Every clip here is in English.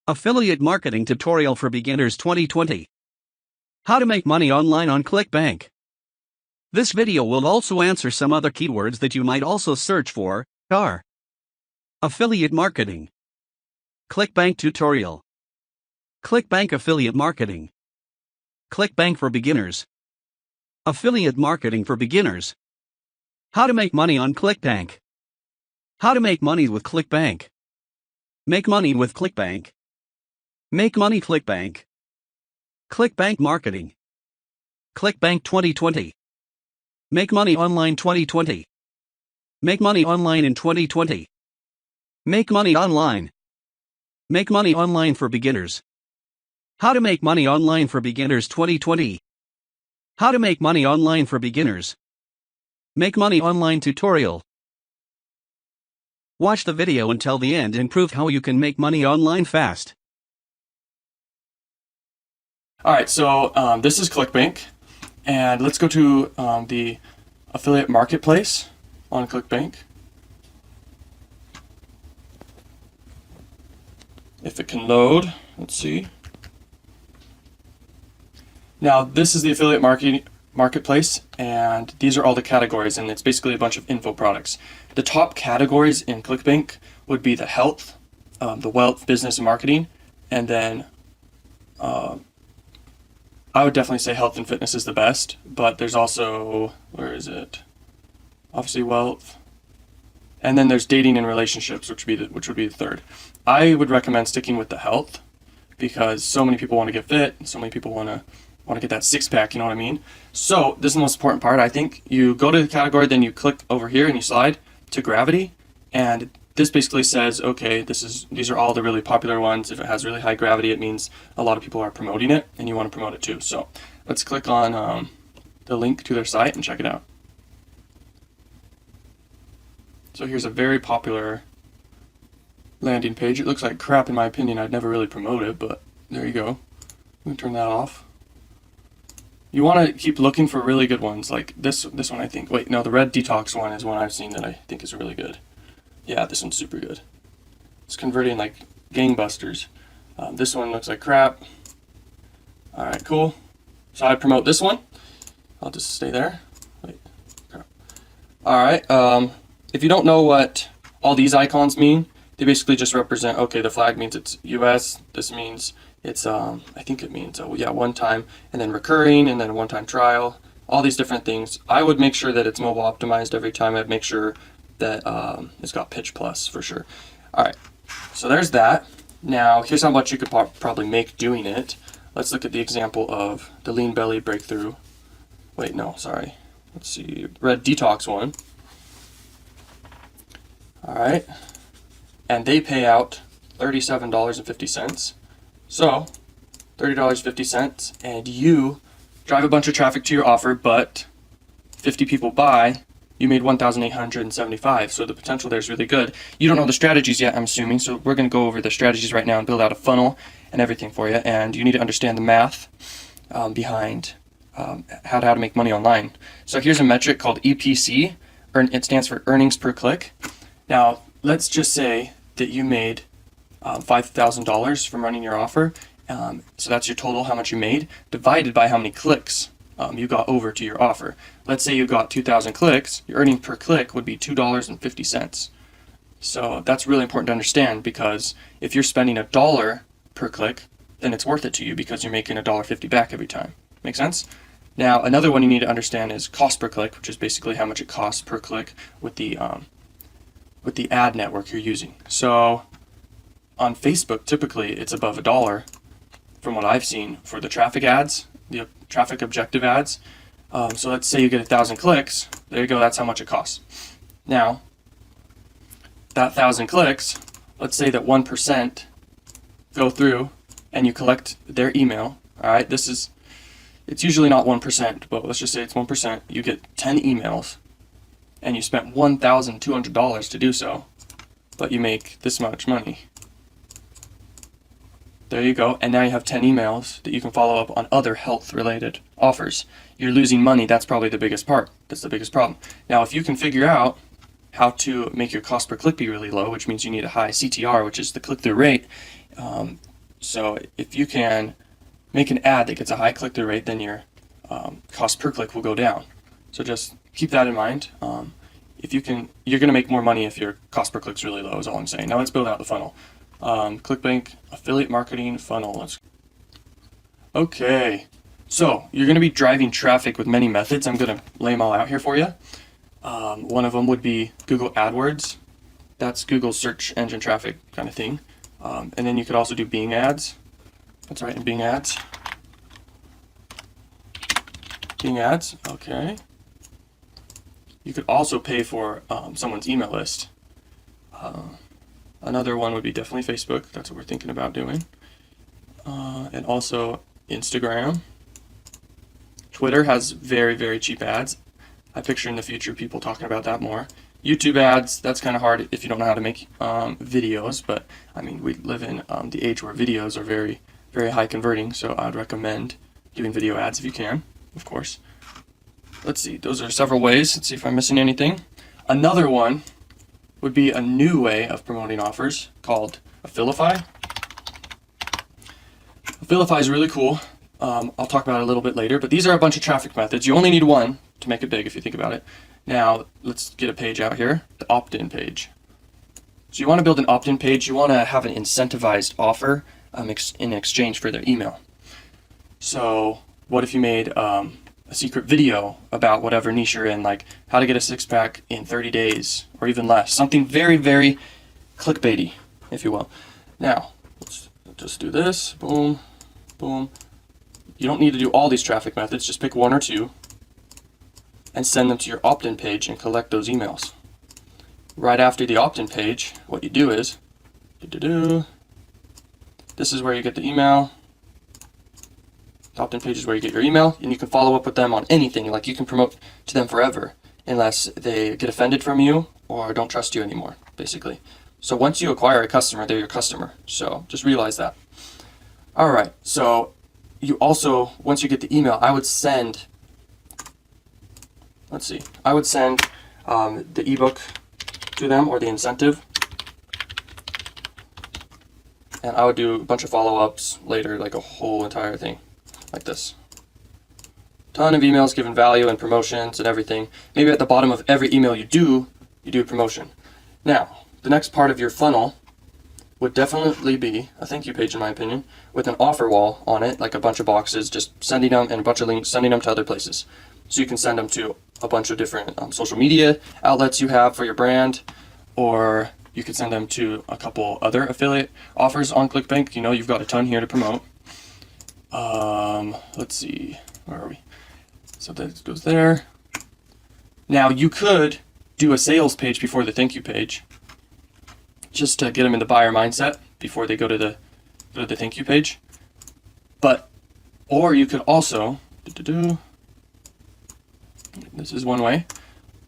Affiliate Marketing Tutorial for Beginners 2020. How to make money online on Clickbank. This video will also answer some other keywords that you might also search for. Affiliate Marketing. Clickbank Tutorial. Clickbank Affiliate Marketing. Clickbank for Beginners. Affiliate Marketing for Beginners. How to make money on Clickbank. How to make money with Clickbank. Make money with Clickbank. Make money Clickbank. Clickbank Marketing. Clickbank 2020. Make money online 2020. Make money online in 2020. Make money online. Make money online for beginners. How to make money online for beginners 2020. How to make money online for beginners. Make money online tutorial. Watch the video until the end and prove how you can make money online fast. Alright, so this is Clickbank, and let's go to the affiliate marketplace on Clickbank. If it can load, let's see. Now this is the affiliate marketplace, and these are all the categories, and it's basically a bunch of info products. The top categories in Clickbank would be the health, the wealth, business, and marketing, and then I would definitely say health and fitness is the best, but there's also, where is it? Obviously wealth. And then there's dating and relationships, which would be the third. I would recommend sticking with the health because so many people want to get fit, and so many people want to get that six pack, you know what I mean? So this is the most important part, I think. You go to the category, then you click over here and you slide to gravity, and this basically says, okay, these are all the really popular ones. If it has really high gravity, it means a lot of people are promoting it and you want to promote it too. So let's click on the link to their site and check it out. So here's a very popular landing page. It looks like crap in my opinion. I'd never really promote it, but there you go. Let me turn that off. You want to keep looking for really good ones like this one, I think. Wait, no, the red detox one is one I've seen that I think is really good. Yeah, this one's super good. It's converting like gangbusters. This one looks like crap. Alright, cool. So I promote this one. I'll just stay there. Wait, crap. Alright, if you don't know what all these icons mean, they basically just represent, okay, the flag means it's US, this means it's, I think it means, one time, and then recurring, and then a one-time trial, all these different things. I would make sure that it's mobile optimized every time. I'd make sure that it's got pitch plus for sure. Alright, so there's that. Now here's how much you could probably make doing it. Let's look at the example of the lean belly breakthrough. Wait, no, sorry. Let's see, red detox one. Alright, and they pay out $37.50. So $30.50, and you drive a bunch of traffic to your offer, but 50 people buy. You made $1,875, so the potential there is really good. You don't know the strategies yet, I'm assuming, so we're going to go over the strategies right now and build out a funnel and everything for you, and you need to understand the math behind how to make money online. So here's a metric called EPC. It stands for earnings per click. Now, let's just say that you made $5,000 from running your offer, so that's your total, how much you made, divided by how many clicks you got over to your offer. Let's say you got 2,000 clicks, your earning per click would be $2.50. So that's really important to understand, because if you're spending $1 per click, then it's worth it to you because you're making $1.50 back every time. Make sense? Now, another one you need to understand is cost per click, which is basically how much it costs per click with the ad network you're using. So on Facebook, typically it's above $1 from what I've seen for the traffic ads, the traffic objective ads. So let's say you get 1,000 clicks. There you go, that's how much it costs. Now, that 1,000 clicks, let's say that 1% go through and you collect their email. Alright, it's usually not 1%, but let's just say it's 1%. You get 10 emails and you spent $1,200 to do so, but you make this much money. There you go, and now you have 10 emails that you can follow up on other health-related offers. You're losing money, that's probably the biggest part. That's the biggest problem. Now, if you can figure out how to make your cost per click be really low, which means you need a high CTR, which is the click-through rate, So if you can make an ad that gets a high click-through rate, then your cost per click will go down. So just keep that in mind. If you can, you're going to make more money if your cost per click is really low, is all I'm saying. Now let's build out the funnel. Clickbank affiliate marketing funnel. Okay, so you're going to be driving traffic with many methods. I'm going to lay them all out here for you. One of them would be Google AdWords. That's Google search engine traffic kind of thing. And then you could also do Bing ads. That's right, in Bing ads. Bing ads, okay. You could also pay for someone's email list. Another one would be definitely Facebook. That's what we're thinking about doing. And also Instagram. Twitter has very, very cheap ads. I picture in the future people talking about that more. YouTube ads, that's kind of hard if you don't know how to make videos, but I mean, we live in the age where videos are very, very high converting, so I'd recommend doing video ads if you can, of course. Let's see, those are several ways. Let's see if I'm missing anything. Another one would be a new way of promoting offers called Affilify. Affilify is really cool. I'll talk about it a little bit later, but these are a bunch of traffic methods. You only need one to make it big if you think about it. Now, let's get a page out here, the opt-in page. So you want to build an opt-in page. You want to have an incentivized offer in exchange for their email. So what if you made a secret video about whatever niche you're in, like how to get a six-pack in 30 days or even less. Something very, very clickbaity, if you will. Now, let's just do this. Boom, boom. You don't need to do all these traffic methods. Just pick one or two and send them to your opt-in page and collect those emails. Right after the opt-in page, what you do is, this is where you get the email. The opt-in page is where you get your email, and you can follow up with them on anything. Like, you can promote to them forever unless they get offended from you or don't trust you anymore, basically. So once you acquire a customer, they're your customer. So just realize that. All right, so you also, once you get the email, I would send the ebook to them, or the incentive. And I would do a bunch of follow-ups later, like a whole entire thing, like this. Ton of emails giving value and promotions and everything. Maybe at the bottom of every email you do a promotion. Now, the next part of your funnel would definitely be a thank you page, in my opinion, with an offer wall on it, like a bunch of boxes, just sending them, and a bunch of links, sending them to other places. So you can send them to a bunch of different social media outlets you have for your brand, or you could send them to a couple other affiliate offers on Clickbank. You know, you've got a ton here to promote. Let's see, where are we? So that goes there. Now you could do a sales page before the thank you page, just to get them in the buyer mindset before they go to the thank you page. Or you could also, this is one way,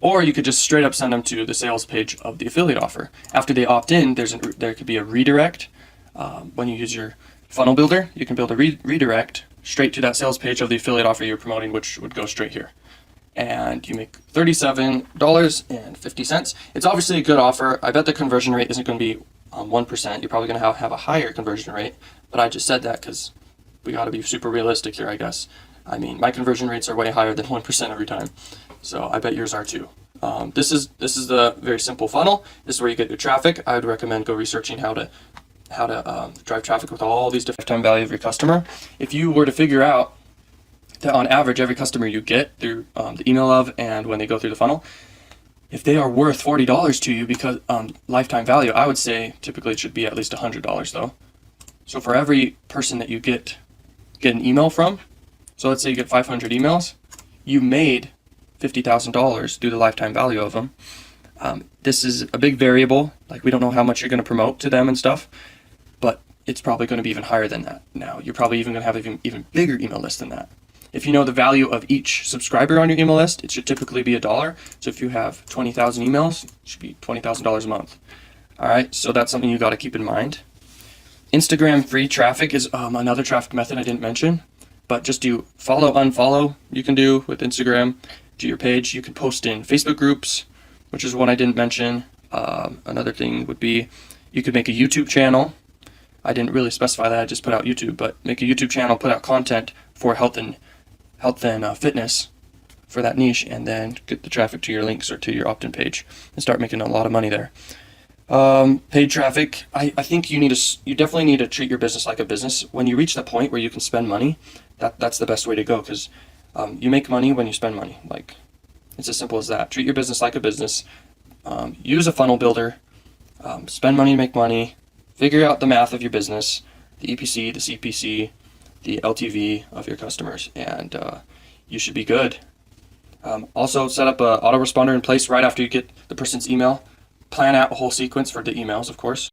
or you could just straight up send them to the sales page of the affiliate offer. After they opt in, there could be a redirect. When you use your funnel builder, you can build a redirect straight to that sales page of the affiliate offer you're promoting, which would go straight here. And you make $37.50. It's obviously a good offer. I bet the conversion rate isn't going to be 1%. You're probably going to have a higher conversion rate, but I just said that because we got to be super realistic here, I guess. I mean, my conversion rates are way higher than 1% every time, so I bet yours are too. This is the very simple funnel. This is where you get your traffic. I would recommend go researching how to drive traffic with all these different lifetime value of your customer. If you were to figure out that on average every customer you get through the email of and when they go through the funnel, if they are worth $40 to you because lifetime value, I would say typically it should be at least $100 though. So for every person that you get an email from, so let's say you get 500 emails, you made $50,000 through the lifetime value of them. This is a big variable. Like, we don't know how much you're going to promote to them and stuff, but it's probably going to be even higher than that. Now, you're probably even going to have an even bigger email list than that. If you know the value of each subscriber on your email list, it should typically be $1. So if you have 20,000 emails, it should be $20,000 a month. All right, so that's something you got to keep in mind. Instagram free traffic is another traffic method I didn't mention, but just do follow, unfollow. You can do with Instagram to your page. You can post in Facebook groups, which is one I didn't mention. Another thing would be you could make a YouTube channel. I didn't really specify that. I just put out YouTube, but make a YouTube channel, put out content for health and fitness for that niche, and then get the traffic to your links or to your opt-in page and start making a lot of money there. Paid traffic. I think you definitely need to treat your business like a business. When you reach the point where you can spend money, that's the best way to go, because you make money when you spend money. Like, it's as simple as that. Treat your business like a business. Use a funnel builder. Spend money to make money. Figure out the math of your business, the EPC, the CPC, the LTV of your customers, and you should be good. Also, set up an autoresponder in place right after you get the person's email. Plan out a whole sequence for the emails, of course.